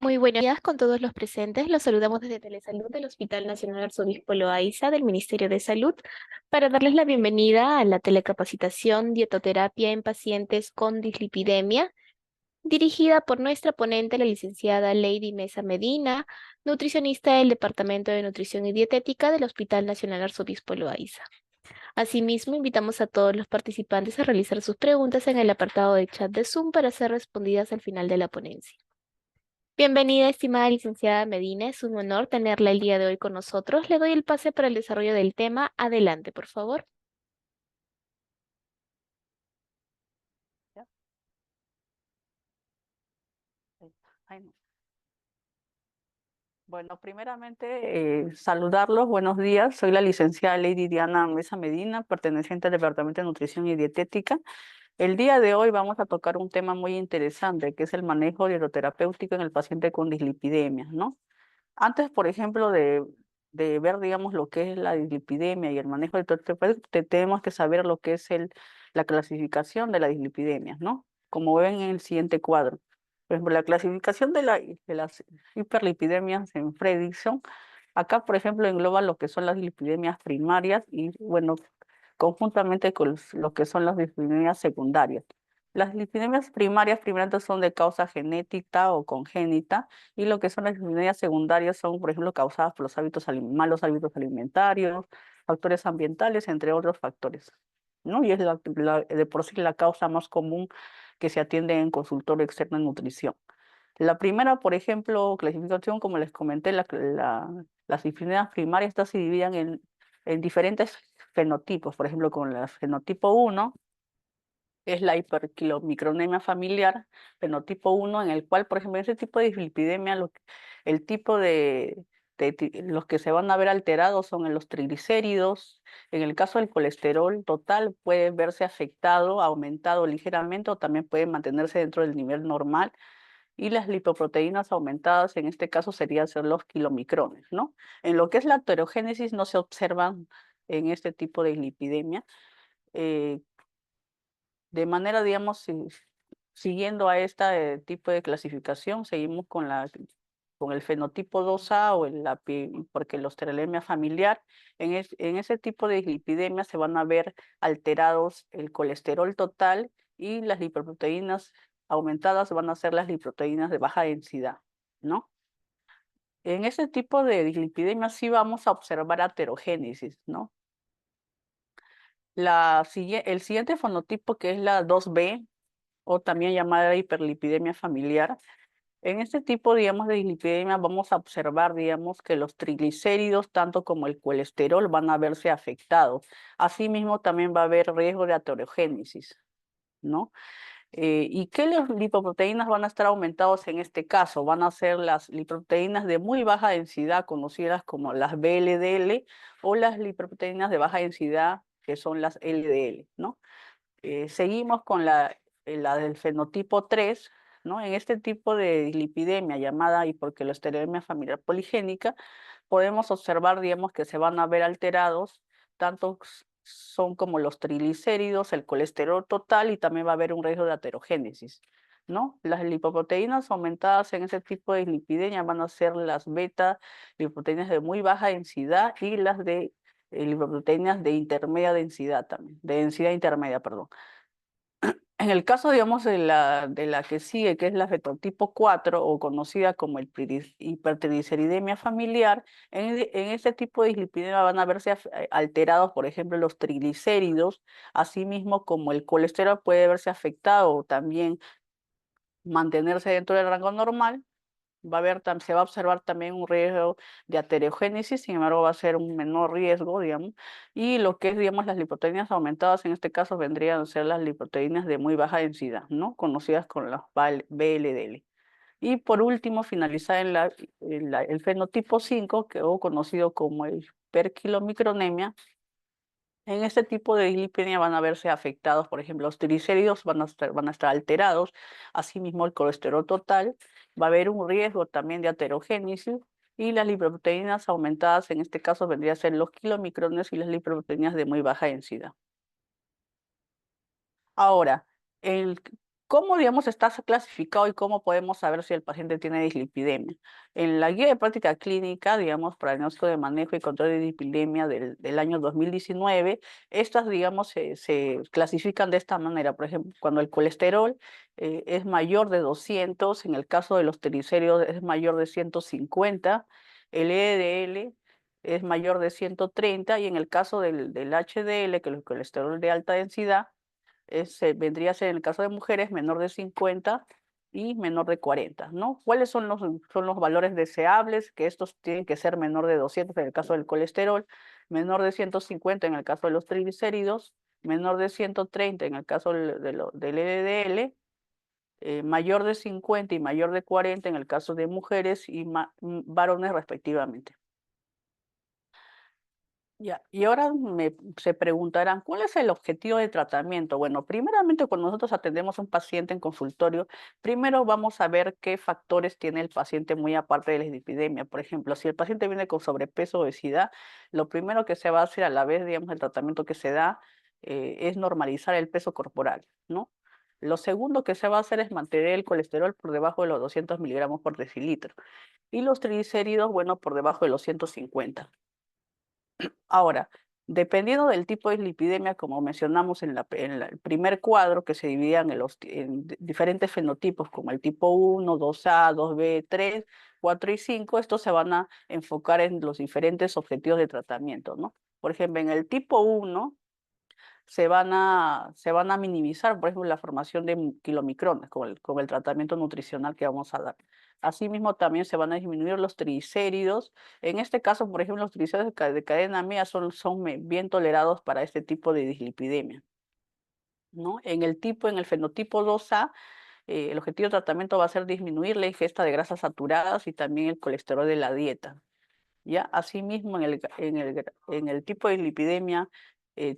Muy buenos días con todos los presentes. Los saludamos desde Telesalud del Hospital Nacional Arzobispo Loaiza del Ministerio de Salud para darles la bienvenida a la telecapacitación Dietoterapia en pacientes con dislipidemia, dirigida por nuestra ponente, la licenciada Lady Mesa Medina, nutricionista del Departamento de Nutrición y Dietética del Hospital Nacional Arzobispo Loaiza. Asimismo, invitamos a todos los participantes a realizar sus preguntas en el apartado de chat de Zoom para ser respondidas al final de la ponencia. Bienvenida, estimada licenciada Medina. Es un honor tenerla el día de hoy con nosotros. Le doy el pase para el desarrollo del tema. Adelante, por favor. ¿Ya? Ay, no. Bueno, primeramente saludarlos, buenos días. Soy la licenciada Lady Diana Mesa Medina, perteneciente al Departamento de Nutrición y Dietética. El día de hoy vamos a tocar un tema muy interesante, que es el manejo dietoterapéutico en el paciente con dislipidemia, ¿no? Antes, por ejemplo, de ver, digamos, lo que es la dislipidemia y el manejo dietoterapéutico, tenemos que saber lo que es la clasificación de la dislipidemia, ¿no? Como ven en el siguiente cuadro. Por ejemplo, la clasificación de las hiperlipidemias en Fredrickson, acá, por ejemplo, engloba lo que son las dislipidemias primarias y, bueno, conjuntamente con lo que son las dislipidemias secundarias. Las dislipidemias primarias, primeramente, son de causa genética o congénita, y lo que son las dislipidemias secundarias son, por ejemplo, causadas por los malos hábitos alimentarios, factores ambientales, entre otros factores, ¿no? Y es de por sí la causa más común que se atiende en consultorio externo en nutrición. La primera, por ejemplo, clasificación, como les comenté, las disciplinas primarias estas se dividen en diferentes fenotipos. Por ejemplo, con el fenotipo 1 es la hiperquilomicronemia familiar, fenotipo 1, en el cual, por ejemplo, en ese tipo de dislipidemia, el tipo los que se van a ver alterados son en los triglicéridos. En el caso del colesterol total, puede verse afectado, aumentado ligeramente, o también puede mantenerse dentro del nivel normal, y las lipoproteínas aumentadas, en este caso serían ser los kilomicrones, ¿no? En lo que es la aterogénesis no se observan en este tipo de lipidemia. eh, de manera, digamos, siguiendo a este tipo de clasificación, seguimos con el fenotipo 2A o porque la osteolemia familiar, en ese tipo de lipidemia se van a ver alterados el colesterol total, y las lipoproteínas aumentadas van a ser las lipoproteínas de baja densidad, ¿no? En ese tipo de dislipidemia sí vamos a observar aterogénesis, ¿no? El siguiente fenotipo, que es la 2B, o también llamada hiperlipidemia familiar, en este tipo, digamos, de dislipidemia vamos a observar, digamos, que los triglicéridos, tanto como el colesterol, van a verse afectados. Asimismo, también va a haber riesgo de aterogénesis, ¿no? ¿Y qué lipoproteínas van a estar aumentados en este caso? Van a ser las lipoproteínas de muy baja densidad, conocidas como las VLDL, o las lipoproteínas de baja densidad, que son las LDL, ¿no? Seguimos con la del fenotipo 3, ¿no? En este tipo de dislipidemia llamada hipercolesterolemia familiar poligénica, podemos observar, digamos, que se van a ver alterados, tanto son como los triglicéridos, el colesterol total, y también va a haber un riesgo de aterogénesis, ¿no? Las lipoproteínas aumentadas en ese tipo de dislipidemia van a ser las beta lipoproteínas de muy baja densidad, y las de lipoproteínas de intermedia densidad también, de densidad intermedia, perdón. En el caso, digamos, de la que sigue, que es la fenotipo 4, o conocida como hipertrigliceridemia familiar, en este tipo de dislipidemia van a verse alterados, por ejemplo, los triglicéridos, asimismo como el colesterol puede verse afectado, o también mantenerse dentro del rango normal. Se va a observar también un riesgo de aterogénesis, sin embargo va a ser un menor riesgo, digamos, y lo que es, digamos, las lipoproteínas aumentadas, en este caso vendrían a ser las lipoproteínas de muy baja densidad, ¿no? Conocidas como las VLDL. Y por último, finalizar el fenotipo 5, o conocido como el hiperquilomicronemia. En este tipo de dislipidemia van a verse afectados, por ejemplo, los triglicéridos van a estar alterados, asimismo el colesterol total, va a haber un riesgo también de aterogénesis, y las lipoproteínas aumentadas, en este caso vendrían a ser los kilomicrones y las lipoproteínas de muy baja densidad. Ahora, el ¿Cómo, digamos, está clasificado y cómo podemos saber si el paciente tiene dislipidemia? En la guía de práctica clínica, digamos, para el diagnóstico de manejo y control de dislipidemia del año 2019, estas, digamos, se clasifican de esta manera. Por ejemplo, cuando el colesterol es mayor de 200, en el caso de los triglicéridos es mayor de 150, el LDL es mayor de 130 y en el caso del HDL, que es el colesterol de alta densidad, vendría a ser en el caso de mujeres menor de 50 y menor de 40, ¿no? ¿Cuáles son los valores deseables? Que estos tienen que ser menor de 200 en el caso del colesterol, menor de 150 en el caso de los triglicéridos, menor de 130 en el caso del LDL, mayor de 50 y mayor de 40 en el caso de mujeres y varones respectivamente. Ya, y ahora se preguntarán, ¿cuál es el objetivo de tratamiento? Bueno, primeramente cuando nosotros atendemos a un paciente en consultorio, primero vamos a ver qué factores tiene el paciente muy aparte de la dislipidemia. Por ejemplo, si el paciente viene con sobrepeso o obesidad, lo primero que se va a hacer a la vez, digamos, el tratamiento que se da es normalizar el peso corporal, ¿no? Lo segundo que se va a hacer es mantener el colesterol por debajo de los 200 miligramos por decilitro y los triglicéridos, bueno, por debajo de los 150. Ahora, dependiendo del tipo de dislipidemia, como mencionamos el primer cuadro, que se dividían en diferentes fenotipos, como el tipo 1, 2A, 2B, 3, 4 y 5, estos se van a enfocar en los diferentes objetivos de tratamiento, ¿no? Por ejemplo, en el tipo 1 se van a minimizar, por ejemplo, la formación de kilomicrones con el tratamiento nutricional que vamos a dar. Asimismo, también se van a disminuir los triglicéridos. En este caso, por ejemplo, los triglicéridos de cadena media son bien tolerados para este tipo de dislipidemia, ¿no? En el fenotipo 2A, el objetivo de tratamiento va a ser disminuir la ingesta de grasas saturadas y también el colesterol de la dieta. ¿Ya? Asimismo, en el tipo de lipidemia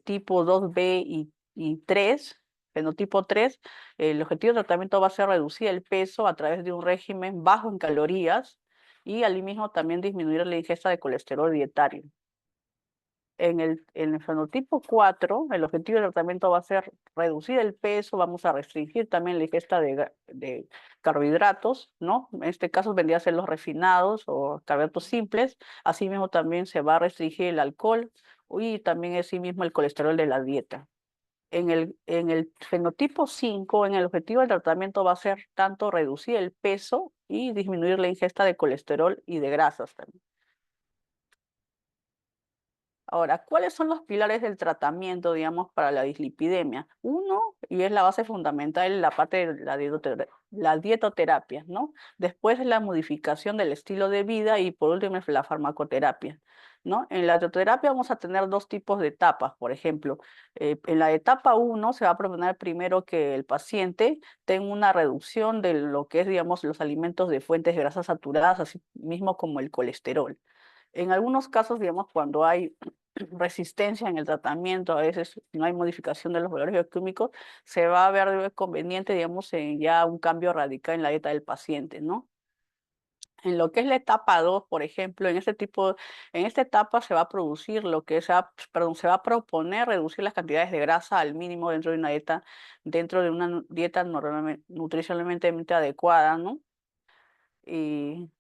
tipo 2B y 3, fenotipo 3, el objetivo de tratamiento va a ser reducir el peso a través de un régimen bajo en calorías y al mismo también disminuir la ingesta de colesterol dietario. En el fenotipo 4, el objetivo del tratamiento va a ser reducir el peso, vamos a restringir también la ingesta de carbohidratos, ¿no? En este caso vendría a ser los refinados o carbohidratos simples. Asimismo también se va a restringir el alcohol y también asimismo el colesterol de la dieta. En el fenotipo 5, en el objetivo del tratamiento va a ser tanto reducir el peso y disminuir la ingesta de colesterol y de grasas también. Ahora, ¿cuáles son los pilares del tratamiento, digamos, para la dislipidemia? Uno, y es la base fundamental, la parte de la dietoterapia, ¿no? Después la modificación del estilo de vida y por último la farmacoterapia, ¿no? En la dietoterapia vamos a tener dos tipos de etapas, por ejemplo. En la etapa 1 se va a proponer primero que el paciente tenga una reducción de lo que es, digamos, los alimentos de fuentes de grasas saturadas, así mismo como el colesterol. En algunos casos, digamos, cuando hay resistencia en el tratamiento, a veces no hay modificación de los valores bioquímicos, se va a ver conveniente, digamos, en ya un cambio radical en la dieta del paciente, ¿no? En lo que es la etapa 2, por ejemplo, en esta etapa se va a producir se va a proponer reducir las cantidades de grasa al mínimo dentro de una dieta nutricionalmente adecuada, ¿no? Y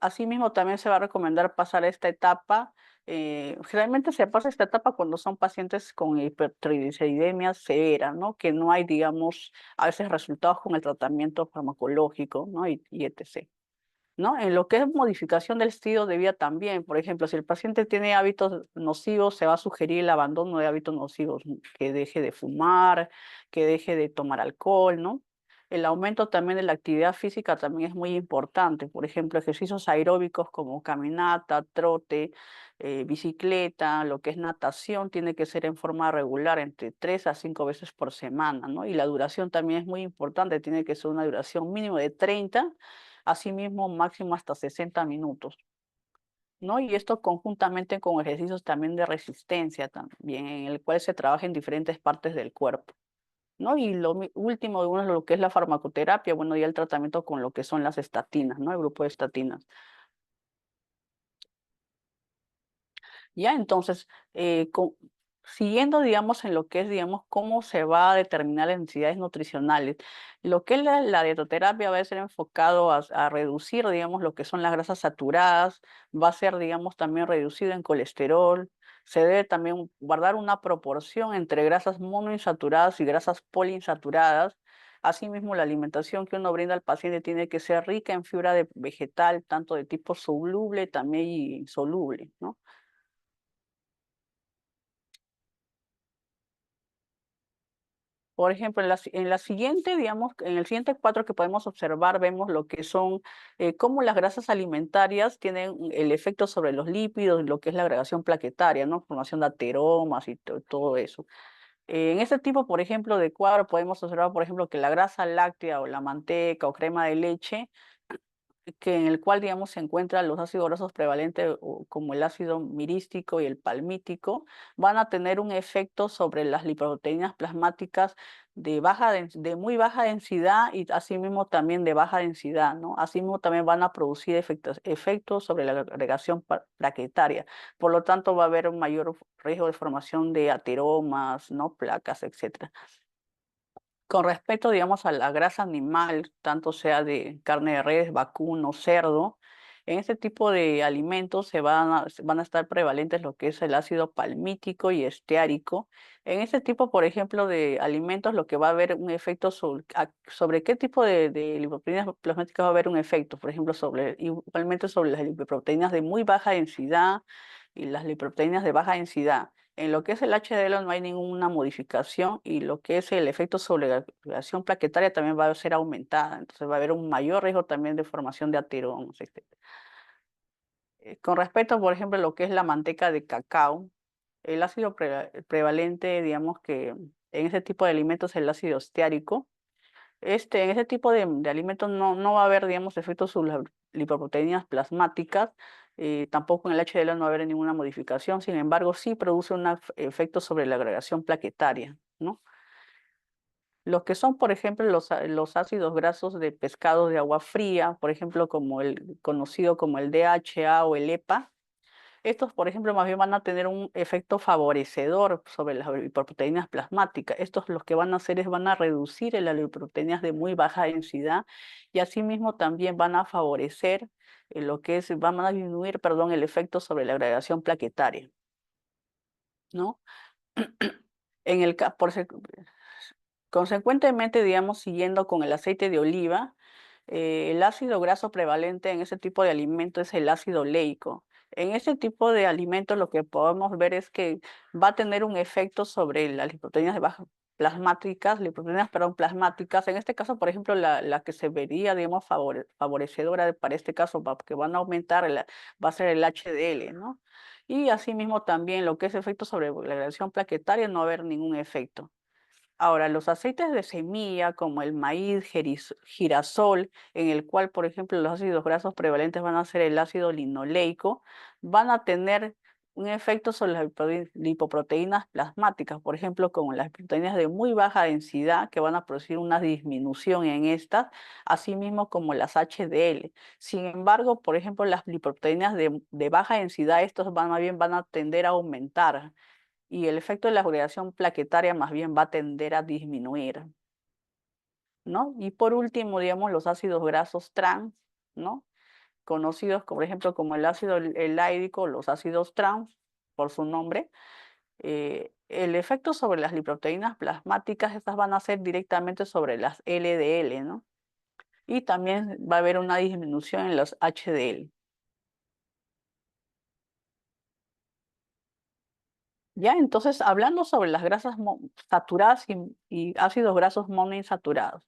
asimismo también se va a recomendar pasar esta etapa. Generalmente se pasa esta etapa cuando son pacientes con hipertrigliceridemia severa, ¿no? Que no hay, digamos, a veces resultados con el tratamiento farmacológico, ¿no? Y etc. ¿No? En lo que es modificación del estilo de vida también, por ejemplo, si el paciente tiene hábitos nocivos, se va a sugerir el abandono de hábitos nocivos, que deje de fumar, que deje de tomar alcohol, ¿no? El aumento también de la actividad física también es muy importante, por ejemplo, ejercicios aeróbicos como caminata, trote, bicicleta, lo que es natación, tiene que ser en forma regular, entre 3 a 5 veces por semana, ¿no? Y la duración también es muy importante, tiene que ser una duración mínimo de 30, asimismo máximo hasta 60 minutos, ¿no? Y esto conjuntamente con ejercicios también de resistencia también, en el cual se trabaja en diferentes partes del cuerpo, ¿no? Y último, bueno, lo que es la farmacoterapia, bueno, ya el tratamiento con lo que son las estatinas, ¿no? El grupo de estatinas. Ya, entonces, siguiendo, digamos, en lo que es, digamos, cómo se va a determinar las necesidades nutricionales. Lo que es la dietoterapia va a ser enfocado a reducir, digamos, lo que son las grasas saturadas, va a ser, digamos, también reducido en colesterol. Se debe también guardar una proporción entre grasas monoinsaturadas y grasas poliinsaturadas. Asimismo, la alimentación que uno brinda al paciente tiene que ser rica en fibra vegetal, tanto de tipo soluble también y insoluble, ¿no? Por ejemplo, en la siguiente, digamos, en el siguiente cuadro que podemos observar, vemos lo que son, cómo las grasas alimentarias tienen el efecto sobre los lípidos, lo que es la agregación plaquetaria, ¿no? Formación de ateromas y todo eso. En este tipo, por ejemplo, de cuadro podemos observar, por ejemplo, que la grasa láctea o la manteca o crema de leche que en el cual, digamos, se encuentran los ácidos grasos prevalentes como el ácido mirístico y el palmítico, van a tener un efecto sobre las lipoproteínas plasmáticas de muy baja densidad y asimismo también de baja densidad, ¿no? Asimismo también van a producir efectos sobre la agregación plaquetaria. Por lo tanto, va a haber un mayor riesgo de formación de ateromas, ¿no? Placas, etcétera. Con respecto, digamos, a la grasa animal, tanto sea de carne de res, vacuno, cerdo, en este tipo de alimentos van a estar prevalentes lo que es el ácido palmítico y esteárico. En este tipo, por ejemplo, de alimentos, lo que va a haber un efecto sobre qué tipo de lipoproteínas plasmáticas va a haber un efecto, por ejemplo, igualmente sobre las lipoproteínas de muy baja densidad y las lipoproteínas de baja densidad. En lo que es el HDL no hay ninguna modificación y lo que es el efecto sobre la agregación plaquetaria también va a ser aumentada. Entonces va a haber un mayor riesgo también de formación de ateromas, etc. Con respecto, por ejemplo, a lo que es la manteca de cacao, el ácido prevalente, digamos que en ese tipo de alimentos es el ácido esteárico. En ese tipo de alimentos no va a haber, digamos, efectos sobre las lipoproteínas plasmáticas, tampoco en el HDL no va a haber ninguna modificación, sin embargo, sí produce un efecto sobre la agregación plaquetaria, ¿no? Los que son, por ejemplo, los ácidos grasos de pescado de agua fría, por ejemplo, como el conocido como el DHA o el EPA, estos, por ejemplo, más bien van a tener un efecto favorecedor sobre las lipoproteínas plasmáticas. Estos los que van a hacer es van a reducir las lipoproteínas de muy baja densidad y asimismo también van a favorecer van a disminuir, perdón, el efecto sobre la agregación plaquetaria, ¿no? En el, ca- por, se- Consecuentemente, digamos, siguiendo con el aceite de oliva, el ácido graso prevalente en ese tipo de alimento es el ácido leico. En ese tipo de alimentos lo que podemos ver es que va a tener un efecto sobre las lipoproteínas de baja plasmáticas, lipoproteínas, perdón, plasmáticas. En este caso, por ejemplo, la que se vería, digamos, favorecedora para este caso, que van a aumentar, va a ser el HDL, ¿no? Y asimismo también lo que es efecto sobre la agregación plaquetaria no va a haber ningún efecto. Ahora, los aceites de semilla, como el maíz, girasol, en el cual, por ejemplo, los ácidos grasos prevalentes van a ser el ácido linoleico, van a tener un efecto sobre las lipoproteínas plasmáticas, por ejemplo, como las proteínas de muy baja densidad, que van a producir una disminución en estas, así mismo como las HDL. Sin embargo, por ejemplo, las lipoproteínas de baja densidad, estos más bien van a tender a aumentar y el efecto de la agregación plaquetaria más bien va a tender a disminuir, ¿no? Y por último, digamos, los ácidos grasos trans, ¿no? Conocidos, por ejemplo, como el ácido elaidico, los ácidos trans, por su nombre, el efecto sobre las lipoproteínas plasmáticas, estas van a ser directamente sobre las LDL, ¿no? Y también va a haber una disminución en los HDL. Ya, entonces, hablando sobre las grasas saturadas y ácidos grasos monoinsaturados,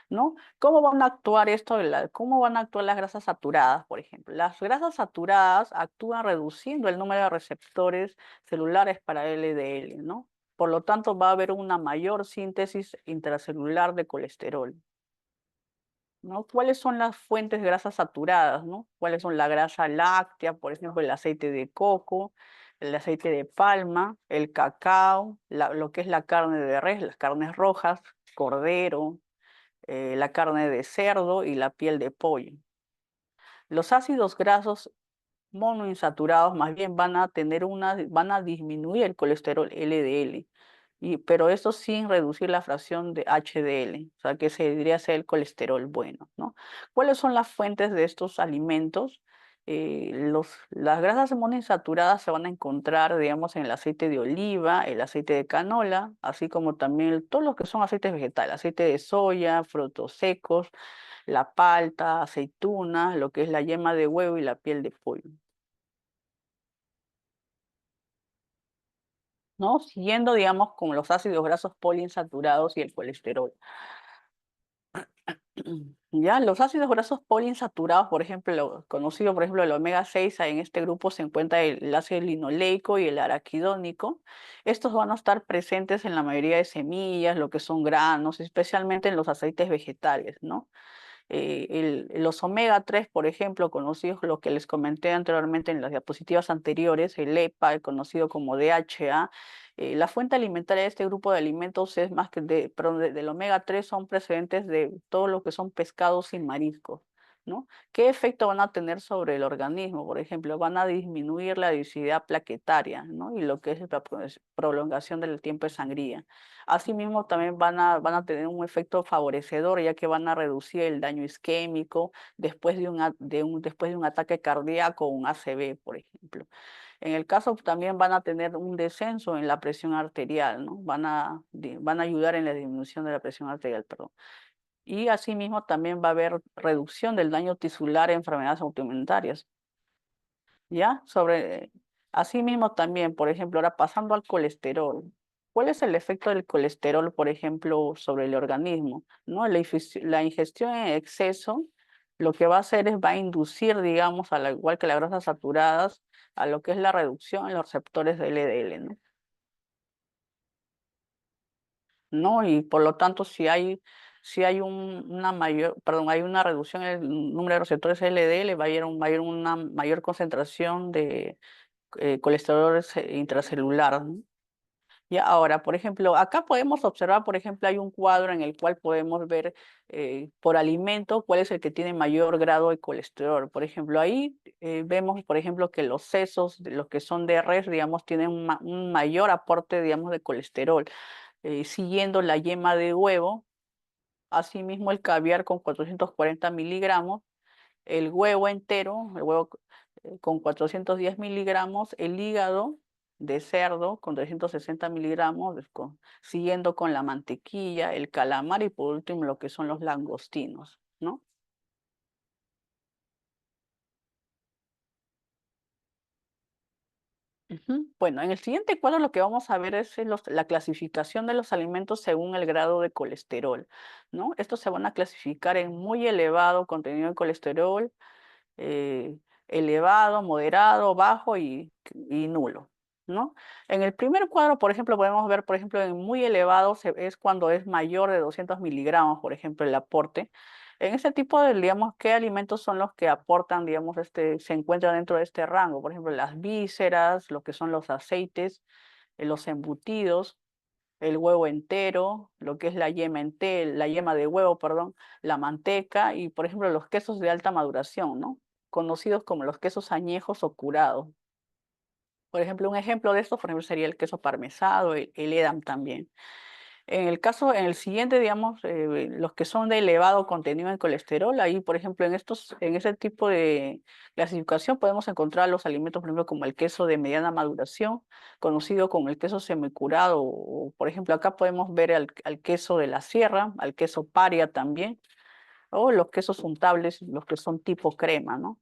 ¿no? ¿Cómo van a actuar cómo van a actuar las grasas saturadas, por ejemplo? Las grasas saturadas actúan reduciendo el número de receptores celulares para LDL, ¿no? Por lo tanto, va a haber una mayor síntesis intracelular de colesterol, ¿no? ¿Cuáles son las fuentes de grasas saturadas, ¿no? ¿Cuáles son la grasa láctea, por ejemplo, el aceite de coco, el aceite de palma, el cacao, lo que es la carne de res, las carnes rojas, cordero, la carne de cerdo y la piel de pollo? Los ácidos grasos monoinsaturados más bien van a disminuir el colesterol LDL, pero eso sin reducir la fracción de HDL, o sea que se diría ser el colesterol bueno, ¿no? ¿Cuáles son las fuentes de estos alimentos? Las grasas monoinsaturadas se van a encontrar, digamos, en el aceite de oliva, el aceite de canola, así como también todos los que son aceites vegetales, aceite de soya, frutos secos, la palta, aceituna, lo que es la yema de huevo y la piel de pollo. ¿No? Siguiendo, digamos, con los ácidos grasos poliinsaturados y el colesterol. Ya, los ácidos grasos poliinsaturados, por ejemplo, conocido por ejemplo el omega 6, en este grupo se encuentra el ácido linoleico y el araquidónico. Estos van a estar presentes en la mayoría de semillas, lo que son granos, especialmente en los aceites vegetales, ¿no? Los omega 3, por ejemplo, conocidos, lo que les comenté anteriormente en las diapositivas anteriores, el EPA, el conocido como DHA, la fuente alimentaria de este grupo de alimentos es más que perdón, del omega 3 son procedentes de todo lo que son pescados y mariscos, ¿no? ¿Qué efecto van a tener sobre el organismo? Por ejemplo, van a disminuir la densidad plaquetaria, ¿no? Y lo que es la prolongación del tiempo de sangría. Asimismo, también van a tener un efecto favorecedor, ya que van a reducir el daño isquémico después después de un ataque cardíaco o un ACV, por ejemplo. En el caso también van a tener un descenso en la presión arterial, ¿no? Van a ayudar en la disminución de la presión arterial, perdón. Y asimismo también va a haber reducción del daño tisular en enfermedades autoinmunitarias. ¿Ya? Asimismo también, por ejemplo, ahora pasando al colesterol. ¿Cuál es el efecto del colesterol, por ejemplo, sobre el organismo? ¿No? La ingestión en exceso lo que va a hacer es va a inducir, digamos, al igual que las grasas saturadas, a lo que es la reducción en los receptores de LDL, ¿no? ¿No? Y por lo tanto, si hay hay una reducción en el número de receptores LDL, va a haber una mayor concentración de colesterol intracelular, ¿no? Y ahora, por ejemplo, acá podemos observar, por ejemplo, hay un cuadro en el cual podemos ver por alimento cuál es el que tiene mayor grado de colesterol. Por ejemplo, ahí vemos, por ejemplo, que los sesos, los que son de res, digamos, tienen un mayor aporte, digamos, de colesterol. Siguiendo la yema de huevo, asimismo el caviar con 440 miligramos, el huevo entero, con 410 miligramos, el hígado de cerdo con 360 miligramos, siguiendo con la mantequilla, el calamar y por último lo que son los langostinos, ¿no? Ujú. Bueno, en el siguiente cuadro lo que vamos a ver es la clasificación de los alimentos según el grado de colesterol, ¿no? Estos se van a clasificar en muy elevado contenido de colesterol, eh, elevado, moderado, bajo y nulo, ¿no? En el primer cuadro, por ejemplo, podemos ver, por ejemplo, en muy elevado es cuando es mayor de 200 miligramos, por ejemplo, el aporte. En ese tipo de, digamos, ¿qué alimentos son los que aportan, digamos, se encuentran dentro de este rango? Por ejemplo, las vísceras, lo que son los aceites, los embutidos, el huevo entero, lo que es la yema de huevo, perdón, la manteca y, por ejemplo, los quesos de alta maduración, ¿no? Conocidos como los quesos añejos o curados. Por ejemplo, un ejemplo de esto, por ejemplo, sería el queso parmesado, el Edam también. En el siguiente, digamos, los que son de elevado contenido en colesterol, ahí, por ejemplo, en ese tipo de clasificación podemos encontrar los alimentos, por ejemplo, como el queso de mediana maduración, conocido como el queso semicurado, o, por ejemplo, acá podemos ver al queso de la sierra, al queso paria también, o los quesos untables, los que son tipo crema, ¿no?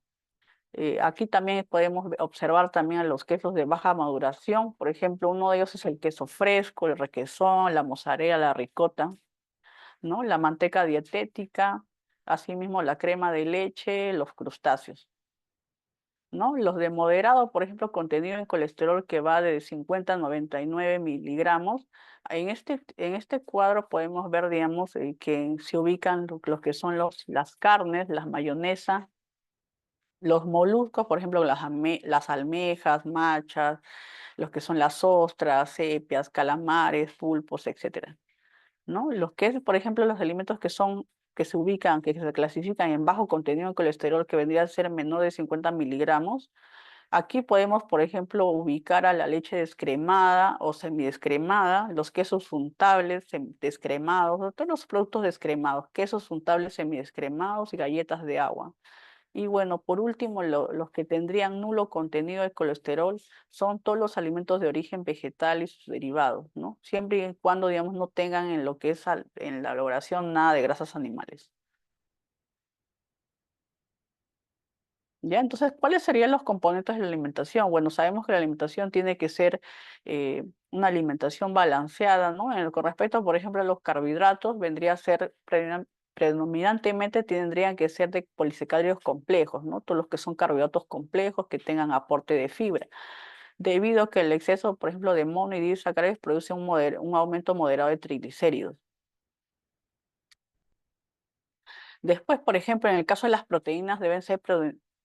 Aquí también podemos observar también a los quesos de baja maduración. Por ejemplo, uno de ellos es el queso fresco, el requesón, la mozzarella, la ricota, ¿no? La manteca dietética, asimismo la crema de leche, los crustáceos, ¿no? Los de moderado, por ejemplo, contenido en colesterol que va de 50 a 99 miligramos. En este cuadro podemos ver, digamos, que se ubican los que son las carnes, las mayonesas, los moluscos, por ejemplo, las almejas, machas, los que son las ostras, sepias, calamares, pulpos, etcétera, ¿no? Los que es, por ejemplo, los alimentos que se ubican, que se clasifican en bajo contenido en colesterol, que vendría a ser menor de 50 miligramos, Aquí podemos, por ejemplo, ubicar a la leche descremada o semidescremada, los quesos untables, descremados, todos los productos descremados, quesos untables, semidescremados y galletas de agua. Y bueno, por último, los que tendrían nulo contenido de colesterol son todos los alimentos de origen vegetal y sus derivados, ¿no? Siempre y cuando, digamos, no tengan en lo que es en la elaboración nada de grasas animales. ¿Ya? Entonces, ¿cuáles serían los componentes de la alimentación? Bueno, sabemos que la alimentación tiene que ser una alimentación balanceada, ¿no? Con respecto, por ejemplo, a los carbohidratos, vendría a ser predominantemente tendrían que ser de polisacáridos complejos, ¿no? Todos los que son carbohidratos complejos que tengan aporte de fibra, debido a que el exceso, por ejemplo, de mono y disacáridos produce un aumento moderado de triglicéridos. Después, por ejemplo, en el caso de las proteínas deben ser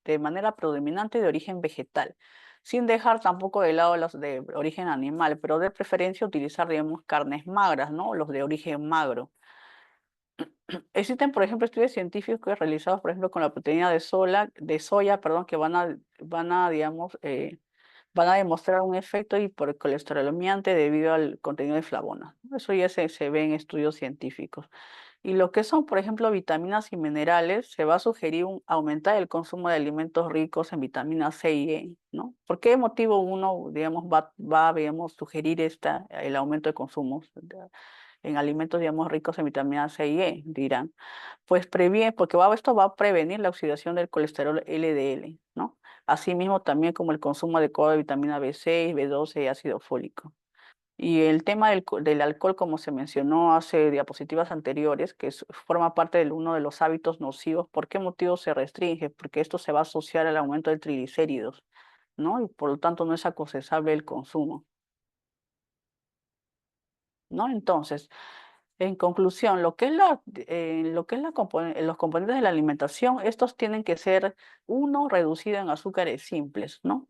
de manera predominante de origen vegetal, sin dejar tampoco de lado las de origen animal, pero de preferencia utilizar, digamos, carnes magras, ¿no? Los de origen magro. Existen, por ejemplo, estudios científicos realizados, por ejemplo, con la proteína de soya, perdón, que digamos, van a demostrar un efecto hipercolesterolemiante debido al contenido de flavonas. Eso ya se ve en estudios científicos. Y lo que son, por ejemplo, vitaminas y minerales, se va a sugerir aumentar el consumo de alimentos ricos en vitamina C y E, ¿no? ¿Por qué motivo uno, digamos, digamos, sugerir el aumento de consumo en alimentos, digamos, ricos en vitamina C y E? Dirán. Pues previene, porque esto va a prevenir la oxidación del colesterol LDL, ¿no? Asimismo, también como el consumo adecuado de vitamina B6, B12 y ácido fólico. Y el tema del alcohol, como se mencionó hace diapositivas anteriores, que forma parte de uno de los hábitos nocivos, ¿por qué motivo se restringe? Porque esto se va a asociar al aumento de triglicéridos, ¿no? Y por lo tanto no es aconsejable el consumo, ¿no? Entonces, en conclusión, lo que es los componentes de la alimentación, estos tienen que ser, uno, reducido en azúcares simples, ¿no?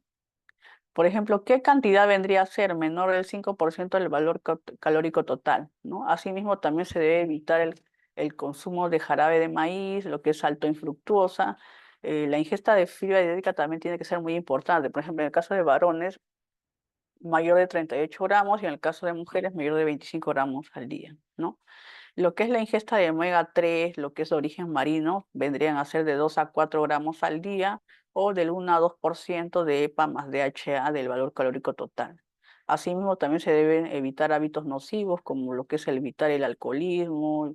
Por ejemplo, ¿qué cantidad vendría a ser menor del 5% del valor calórico total? ¿No? Asimismo, también se debe evitar el consumo de jarabe de maíz, lo que es alto en fructuosa. La ingesta de fibra dietética también tiene que ser muy importante. Por ejemplo, en el caso de varones, mayor de 38 gramos y en el caso de mujeres, mayor de 25 gramos al día, ¿no? Lo que es la ingesta de omega 3, lo que es de origen marino, vendrían a ser de 2 a 4 gramos al día o del 1 a 2% de EPA más DHA del valor calórico total. Asimismo, también se deben evitar hábitos nocivos como lo que es evitar el alcoholismo,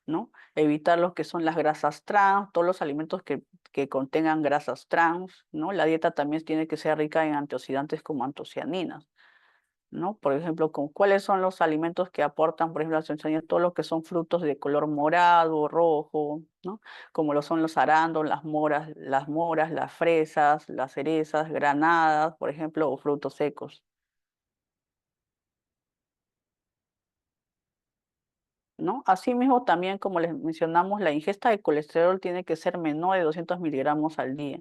¿no? Evitar lo que son las grasas trans, todos los alimentos que contengan grasas trans, ¿no? La dieta también tiene que ser rica en antioxidantes como antocianinas, ¿no? Por ejemplo, ¿cuáles son los alimentos que aportan, por ejemplo, las enseñanzas, todo lo que son frutos de color morado, rojo, ¿no? Como lo son los arándanos, las moras, las fresas, las cerezas, granadas, por ejemplo, o frutos secos. ¿No? Asimismo, también, como les mencionamos, la ingesta de colesterol tiene que ser menor de 200 miligramos al día.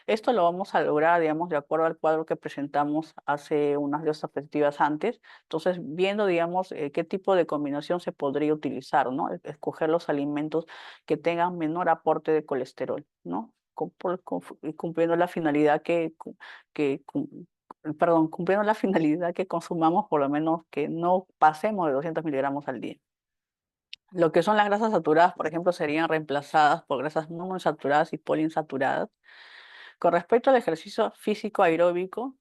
Esto lo vamos a lograr, digamos, de acuerdo al cuadro que presentamos hace unas diapositivas antes. Entonces, viendo, digamos, qué tipo de combinación se podría utilizar, ¿no? Escoger los alimentos que tengan menor aporte de colesterol, ¿no? Y cumpliendo la finalidad que, cum- perdón, cumpliendo la finalidad que consumamos, por lo menos que no pasemos de 200 miligramos al día. Lo que son las grasas saturadas, por ejemplo, serían reemplazadas por grasas monoinsaturadas y poliinsaturadas. Con respecto al ejercicio físico aeróbico,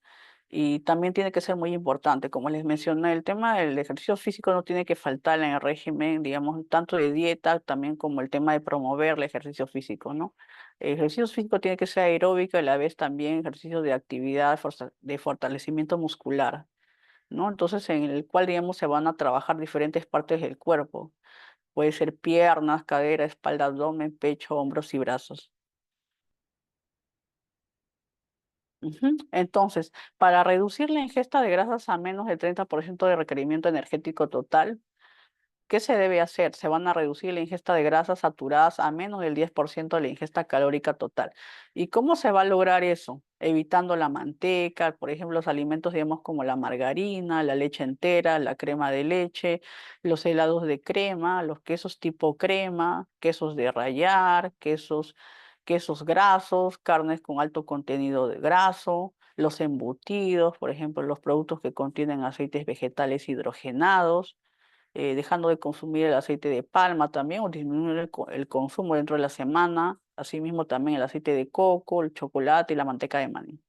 y también tiene que ser muy importante, como les mencioné, el tema del ejercicio físico no tiene que faltar en el régimen, digamos, tanto de dieta, también como el tema de promover el ejercicio físico, ¿no? El ejercicio físico tiene que ser aeróbico y a la vez también ejercicio de actividad, de fortalecimiento muscular, ¿no? Entonces, en el cual, digamos, se van a trabajar diferentes partes del cuerpo. Puede ser piernas, cadera, espalda, abdomen, pecho, hombros y brazos. Ujú. Entonces, para reducir la ingesta de grasas a menos del 30% de requerimiento energético total, ¿qué se debe hacer? Se van a reducir la ingesta de grasas saturadas a menos del 10% de la ingesta calórica total. ¿Y cómo se va a lograr eso? Evitando la manteca, por ejemplo, los alimentos, digamos, como la margarina, la leche entera, la crema de leche, los helados de crema, los quesos tipo crema, quesos de rallar, quesos grasos, carnes con alto contenido de graso, los embutidos, por ejemplo, los productos que contienen aceites vegetales hidrogenados, dejando de consumir el aceite de palma también o disminuir el consumo dentro de la semana, asimismo también el aceite de coco, el chocolate y la manteca de maní.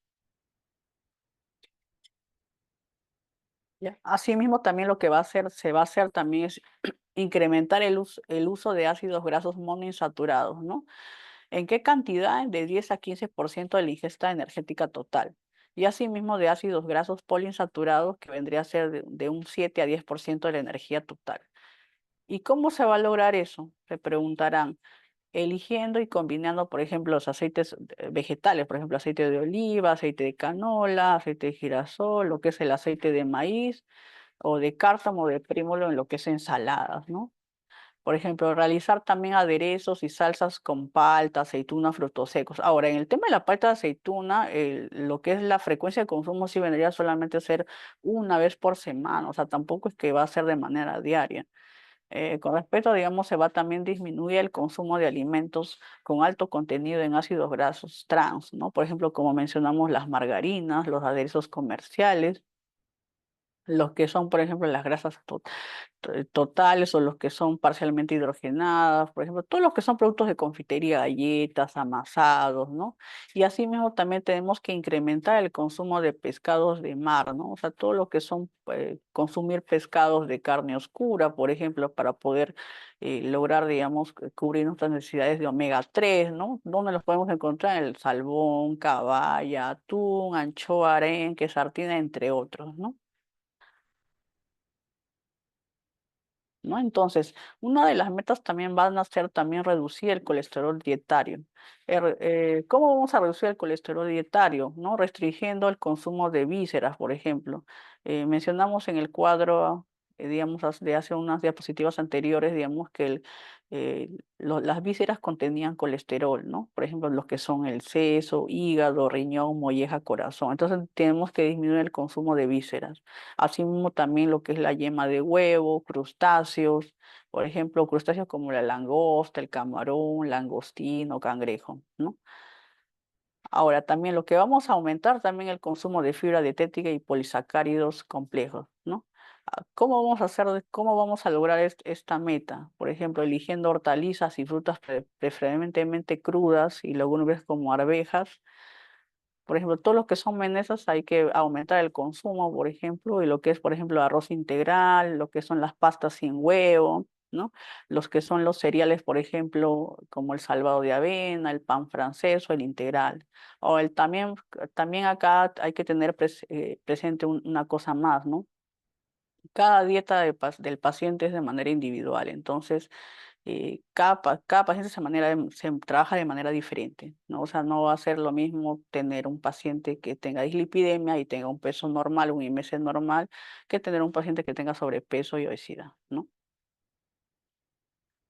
¿Ya? Asimismo también lo que se va a hacer también es incrementar el uso de ácidos grasos monoinsaturados, ¿no? ¿En qué cantidad? De 10 a 15% de la ingesta energética total. Y asimismo de ácidos grasos poliinsaturados, que vendría a ser de un 7 a 10% de la energía total. ¿Y cómo se va a lograr eso? Se preguntarán. Eligiendo y combinando, por ejemplo, los aceites vegetales, por ejemplo, aceite de oliva, aceite de canola, aceite de girasol, lo que es el aceite de maíz o de cártamo, de prímulo en lo que es ensaladas, ¿no? Por ejemplo, realizar también aderezos y salsas con palta, aceituna, frutos secos. Ahora, en el tema de la palta de aceituna, lo que es la frecuencia de consumo sí vendría solamente a ser una vez por semana, o sea, tampoco es que va a ser de manera diaria. Con respecto, digamos, se va también disminuir el consumo de alimentos con alto contenido en ácidos grasos trans, ¿no? Por ejemplo, como mencionamos, las margarinas, los aderezos comerciales, los que son, por ejemplo, las grasas totales o los que son parcialmente hidrogenadas, por ejemplo, todos los que son productos de confitería, galletas, amasados, ¿no? Y asimismo también tenemos que incrementar el consumo de pescados de mar, ¿no? O sea, todo lo que son consumir pescados de carne oscura, por ejemplo, para poder lograr, digamos, cubrir nuestras necesidades de omega 3, ¿no? ¿Dónde los podemos encontrar? El salmón, caballa, atún, anchoa, arenque, sardina, entre otros, ¿no? ¿No? Entonces, una de las metas también van a ser también reducir el colesterol dietario. ¿Cómo vamos a reducir el colesterol dietario? ¿No? Restringiendo el consumo de vísceras, por ejemplo. Mencionamos en el cuadro, digamos, de hace unas diapositivas anteriores, digamos, que las vísceras contenían colesterol, ¿no? Por ejemplo, los que son el seso, hígado, riñón, molleja, corazón. Entonces, tenemos que disminuir el consumo de vísceras. Asimismo, también lo que es la yema de huevo, crustáceos, por ejemplo, crustáceos como la langosta, el camarón, langostino, cangrejo, ¿no? Ahora, también lo que vamos a aumentar también el consumo de fibra dietética y polisacáridos complejos, ¿no? ¿Cómo vamos a cómo vamos a lograr esta meta? Por ejemplo, eligiendo hortalizas y frutas preferentemente crudas y legumbres como arvejas, por ejemplo, todos los que son menesas hay que aumentar el consumo, por ejemplo, y lo que es, por ejemplo, arroz integral, lo que son las pastas sin huevo, ¿no? Los que son los cereales, por ejemplo, como el salvado de avena, el pan francés o el integral. O también acá hay que tener presente una cosa más, ¿no? Cada dieta del paciente es de manera individual, entonces cada paciente se trabaja de manera diferente, ¿no? O sea, no va a ser lo mismo tener un paciente que tenga dislipidemia y tenga un peso normal, un IMC normal, que tener un paciente que tenga sobrepeso y obesidad, ¿no?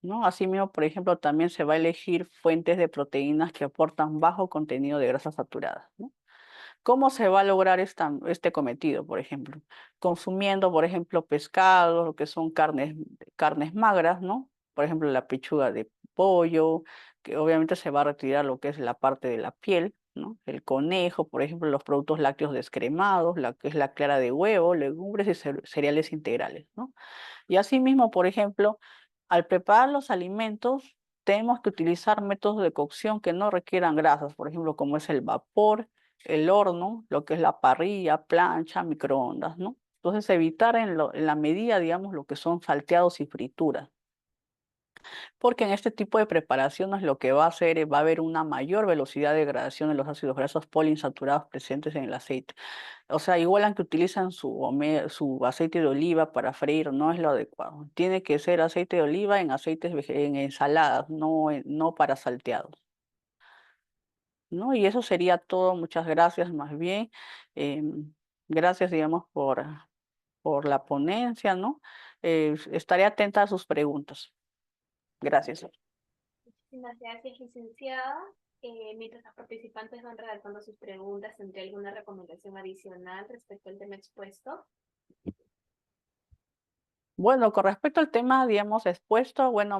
¿No? Asimismo, por ejemplo, también se va a elegir fuentes de proteínas que aportan bajo contenido de grasas saturadas, ¿no? ¿Cómo se va a lograr este cometido, por ejemplo? Consumiendo, por ejemplo, pescado, lo que son carnes magras, ¿no? Por ejemplo, la pechuga de pollo, que obviamente se va a retirar lo que es la parte de la piel, ¿no? El conejo, por ejemplo, los productos lácteos descremados, la que es la clara de huevo, legumbres y cereales integrales, ¿no? Y asimismo, por ejemplo, al preparar los alimentos, tenemos que utilizar métodos de cocción que no requieran grasas, por ejemplo, como es el vapor, el horno, lo que es la parrilla, plancha, microondas, ¿no? Entonces, evitar en la medida, digamos, lo que son salteados y frituras, porque en este tipo de preparaciones lo que va a hacer es va a haber una mayor velocidad de degradación de los ácidos grasos poliinsaturados presentes en el aceite. O sea, igual aunque utilizan su aceite de oliva para freír, no es lo adecuado. Tiene que ser aceite de oliva en en ensaladas, no para salteados, ¿no? Y eso sería todo. Muchas gracias, más bien. Gracias, digamos, por la ponencia, ¿no? Estaré atenta a sus preguntas. Gracias. Muchísimas gracias, licenciada. Mientras los participantes van redactando sus preguntas, ¿tendría alguna recomendación adicional respecto al tema expuesto? Bueno, con respecto al tema, digamos, expuesto, bueno,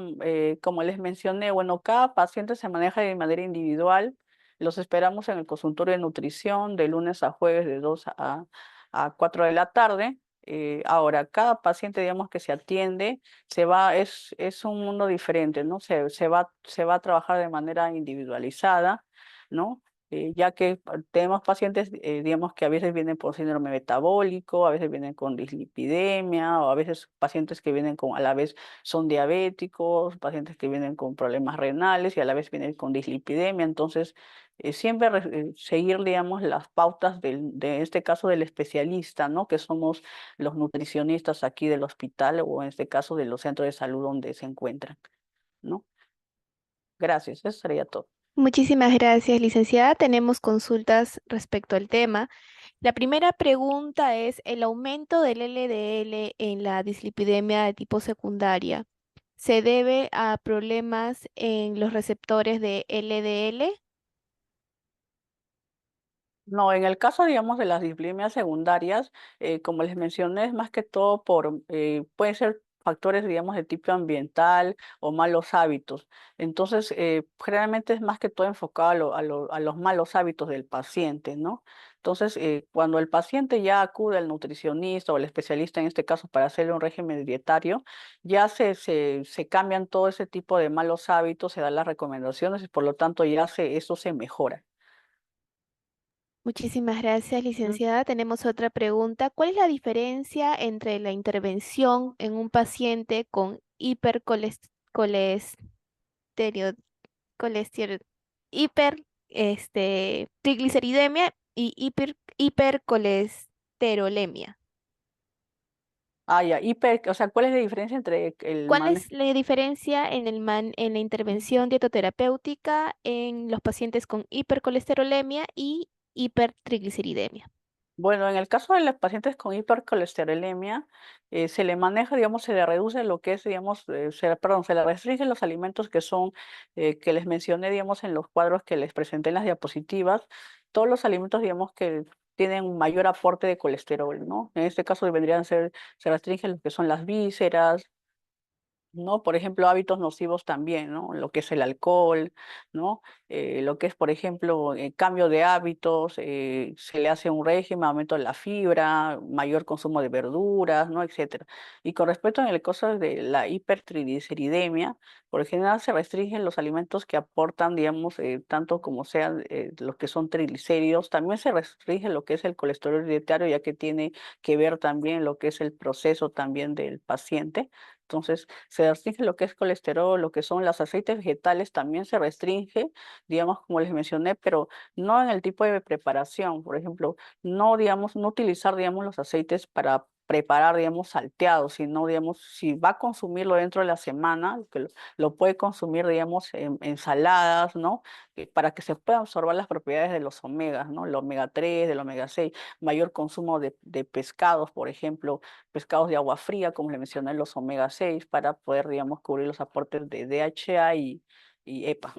como les mencioné, bueno, cada paciente se maneja de manera individual. Los esperamos en el consultorio de nutrición de lunes a jueves de 2 a 4 de la tarde. Ahora, cada paciente, digamos, que se atiende, es un mundo diferente, ¿no? Se va a trabajar de manera individualizada, ¿no? Ya que tenemos pacientes, digamos, que a veces vienen por síndrome metabólico, a veces vienen con dislipidemia, o a veces pacientes que vienen con, a la vez son diabéticos, pacientes que vienen con problemas renales y a la vez vienen con dislipidemia. Entonces, siempre seguir, digamos, las pautas de este caso del especialista, ¿no? Que somos los nutricionistas aquí del hospital o en este caso de los centros de salud donde se encuentran, ¿no? Gracias, eso sería todo. Muchísimas gracias, licenciada. Tenemos consultas respecto al tema. La primera pregunta es, ¿el aumento del LDL en la dislipidemia de tipo secundaria se debe a problemas en los receptores de LDL? No, en el caso, digamos, de las dislipidemias secundarias, como les mencioné, es más que todo pueden ser factores, digamos, de tipo ambiental o malos hábitos. Entonces, generalmente es más que todo enfocado a los malos hábitos del paciente, ¿no? Entonces, cuando el paciente ya acude al nutricionista o al especialista, en este caso, para hacerle un régimen dietario, ya se cambian todo ese tipo de malos hábitos, se dan las recomendaciones y por lo tanto eso se mejora. Muchísimas gracias, licenciada. Tenemos otra pregunta. ¿Cuál es la diferencia entre la intervención en un paciente con hipercolesterio, colester- hiper, trigliceridemia y hipercolesterolemia? Ah, ya, o sea, ¿cuál es la diferencia entre el ¿Cuál manejo? es la diferencia en la intervención dietoterapéutica en los pacientes con hipercolesterolemia y hipertrigliceridemia? Bueno, en el caso de los pacientes con hipercolesterolemia, se le maneja, digamos, se le reduce lo que es, digamos, perdón, se le restringen los alimentos que son, que les mencioné, digamos, en los cuadros que les presenté en las diapositivas, todos los alimentos, digamos, que tienen un mayor aporte de colesterol, ¿no? En este caso se restringen lo que son las vísceras, ¿no? Por ejemplo, hábitos nocivos también, ¿no? Lo que es el alcohol, ¿no? Lo que es, por ejemplo, cambio de hábitos, se le hace un régimen, aumento de la fibra, mayor consumo de verduras, ¿no? Etcétera. Y con respecto en el caso de la hipertrigliceridemia, por lo general se restringen los alimentos que aportan, digamos, tanto como sean los que son triglicéridos, también se restringe lo que es el colesterol dietario, ya que tiene que ver también lo que es el proceso también del paciente. Entonces, se restringe lo que es colesterol, lo que son los aceites vegetales, también se restringe, digamos, como les mencioné, pero no en el tipo de preparación. Por ejemplo, no, digamos, no utilizar, digamos, los aceites para preparar, digamos, salteados, sino, digamos, si va a consumirlo dentro de la semana, lo puede consumir, digamos, en ensaladas, ¿no? Para que se puedan absorber las propiedades de los omegas, ¿no? El omega 3, del omega 6, mayor consumo de pescados, por ejemplo, pescados de agua fría, como le mencioné, los omega 6 para poder, digamos, cubrir los aportes de DHA y EPA.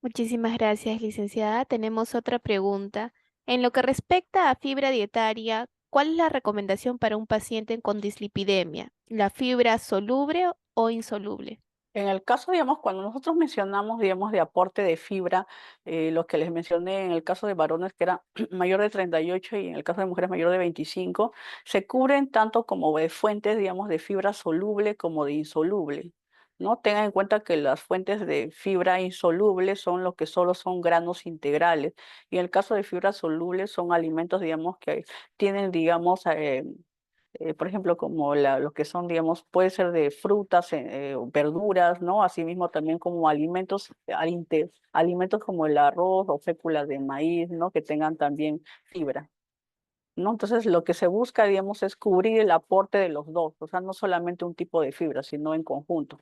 Muchísimas gracias, licenciada. Tenemos otra pregunta. En lo que respecta a fibra dietaria, ¿cuál es la recomendación para un paciente con dislipidemia? ¿La fibra soluble o insoluble? En el caso, digamos, cuando nosotros mencionamos, digamos, de aporte de fibra, lo que les mencioné en el caso de varones que era mayor de 38 y en el caso de mujeres mayor de 25, se cubren tanto como de fuentes, digamos, de fibra soluble como de insoluble. ¿No? Tengan en cuenta que las fuentes de fibra insoluble son lo que solo son granos integrales y en el caso de fibra soluble son alimentos, digamos, que tienen, digamos, por ejemplo, como lo que son, digamos, puede ser de frutas, o verduras, ¿no? Asimismo también como alimentos, alimentos como el arroz o féculas de maíz, ¿no? Que tengan también fibra, ¿no? Entonces, lo que se busca, digamos, es cubrir el aporte de los dos, o sea, no solamente un tipo de fibra, sino en conjunto.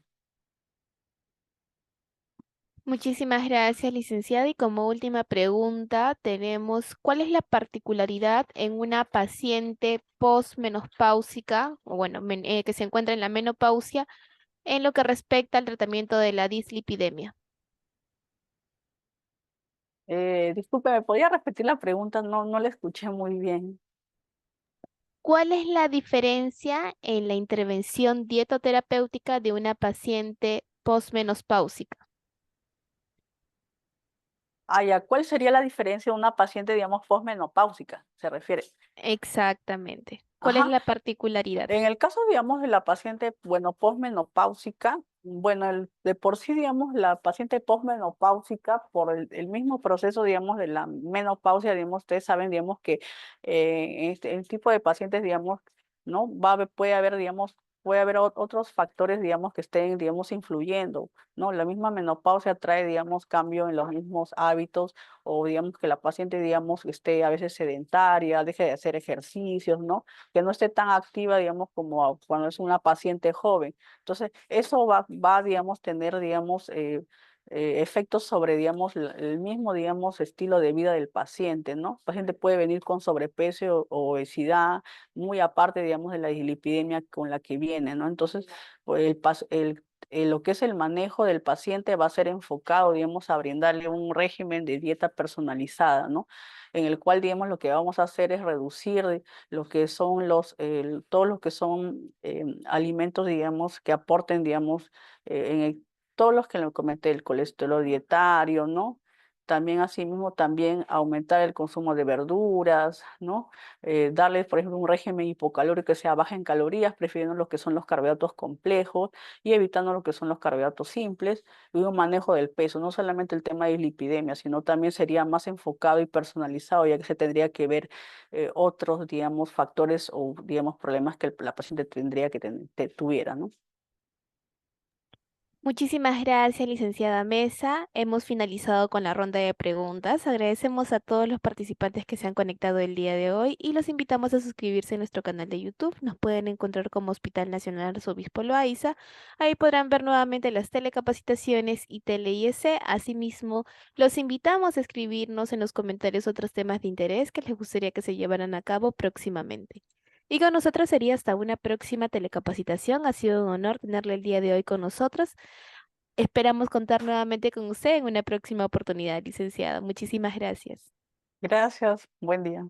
Muchísimas gracias, licenciada. Y como última pregunta, tenemos, ¿cuál es la particularidad en una paciente posmenopáusica, o bueno, que se encuentra en la menopausia, en lo que respecta al tratamiento de la dislipidemia? Disculpe, ¿me podía repetir la pregunta? No, no la escuché muy bien. ¿Cuál es la diferencia en la intervención dietoterapéutica de una paciente posmenopáusica? ¿Cuál sería la diferencia de una paciente, digamos, posmenopáusica? Se refiere. Exactamente. ¿Cuál es Ajá. la particularidad? En el caso, digamos, de la paciente, bueno, posmenopáusica, bueno, de por sí, digamos, la paciente posmenopáusica, por el mismo proceso, digamos, de la menopausia, digamos, ustedes saben, digamos, que el tipo de pacientes, digamos, ¿no? Puede haber, digamos, puede haber otros factores, digamos, que estén, digamos, influyendo, ¿no? La misma menopausia trae, digamos, cambio en los mismos hábitos o, digamos, que la paciente, digamos, esté a veces sedentaria, deje de hacer ejercicios, ¿no? Que no esté tan activa, digamos, como cuando es una paciente joven. Entonces, eso va digamos, tener, digamos, efectos sobre, digamos, el mismo, digamos, estilo de vida del paciente, ¿no? El paciente puede venir con sobrepeso o obesidad, muy aparte, digamos, de la dislipidemia con la que viene, ¿no? Entonces, pues, lo que es el manejo del paciente va a ser enfocado, digamos, a brindarle un régimen de dieta personalizada, ¿no? En el cual, digamos, lo que vamos a hacer es reducir lo que son todos los que son alimentos, digamos, que aporten, digamos, todos los que le comenté, el colesterol dietario, ¿no? También asimismo, también aumentar el consumo de verduras, ¿no? Darles, por ejemplo, un régimen hipocalórico que sea baja en calorías, prefiriendo lo que son los carbohidratos complejos y evitando lo que son los carbohidratos simples, y un manejo del peso, no solamente el tema de lipidemia, sino también sería más enfocado y personalizado, ya que se tendría que ver otros, digamos, factores o, digamos, problemas que la paciente tendría que tuviera, ¿no? Muchísimas gracias, licenciada Mesa. Hemos finalizado con la ronda de preguntas. Agradecemos a todos los participantes que se han conectado el día de hoy y los invitamos a suscribirse a nuestro canal de YouTube. Nos pueden encontrar como Hospital Nacional Arzobispo Loaiza. Ahí podrán ver nuevamente las telecapacitaciones y tele-IS. Asimismo, los invitamos a escribirnos en los comentarios otros temas de interés que les gustaría que se llevaran a cabo próximamente. Y con nosotros sería hasta una próxima telecapacitación. Ha sido un honor tenerle el día de hoy con nosotros. Esperamos contar nuevamente con usted en una próxima oportunidad, licenciada. Muchísimas gracias. Gracias, buen día.